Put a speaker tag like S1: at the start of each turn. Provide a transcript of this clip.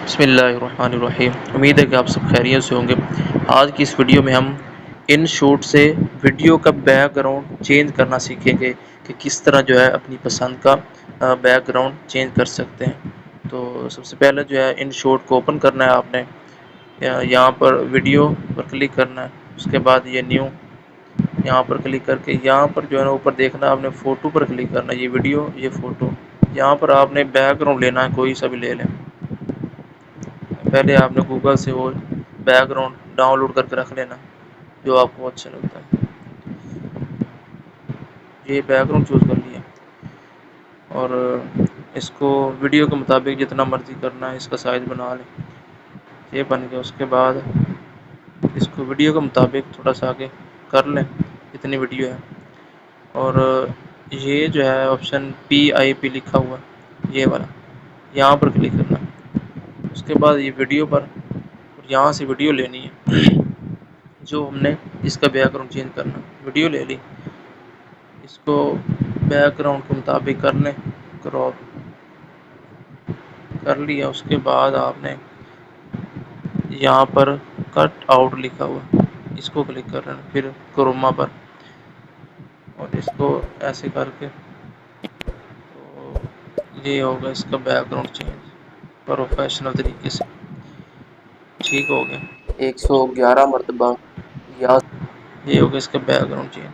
S1: बिस्मिल्लाहिर्रहमानिर्रहीम। उम्मीद है कि आप सब खैरियत से होंगे। आज की इस वीडियो में हम InShot से वीडियो का बैकग्राउंड चेंज करना सीखेंगे कि किस तरह जो है अपनी पसंद का बैकग्राउंड चेंज कर सकते हैं। तो सबसे पहले जो है InShot को ओपन करना है आपने। यहाँ पर वीडियो पर क्लिक करना है, उसके बाद ये न्यू यहाँ पर क्लिक करके यहाँ पर जो है ना ऊपर देखना है आपने फ़ोटो पर क्लिक करना है, ये वीडियो ये फ़ोटो। यहाँ पर आपने बैकग्राउंड लेना है, कोई सा भी ले लें। पहले आपने गूगल से वो बैकग्राउंड डाउनलोड करके रख लेना जो आपको अच्छा लगता है। ये बैकग्राउंड चूज़ कर लिया और इसको वीडियो के मुताबिक जितना मर्ज़ी करना है इसका साइज़ बना लें। ये बन गया। उसके बाद इसको वीडियो के मुताबिक थोड़ा सा आगे कर लें जितनी वीडियो है। और ये जो है ऑप्शन PIP लिखा हुआ ये वाला, यहाँ पर क्लिक करना है। उसके बाद ये वीडियो पर यहाँ से वीडियो लेनी है जो हमने इसका बैकग्राउंड चेंज करना। वीडियो ले ली, इसको बैकग्राउंड के मुताबिक कर लें, क्रॉप कर लिया। उसके बाद आपने यहाँ पर कट आउट लिखा हुआ इसको क्लिक कर लेना, फिर क्रोमा पर, और इसको ऐसे करके तो ये होगा इसका बैकग्राउंड चेंज प्रोफेशनल तरीके से। ठीक हो गया 111 मरतबा या ये हो गया इसका बैकग्राउंड चेंज।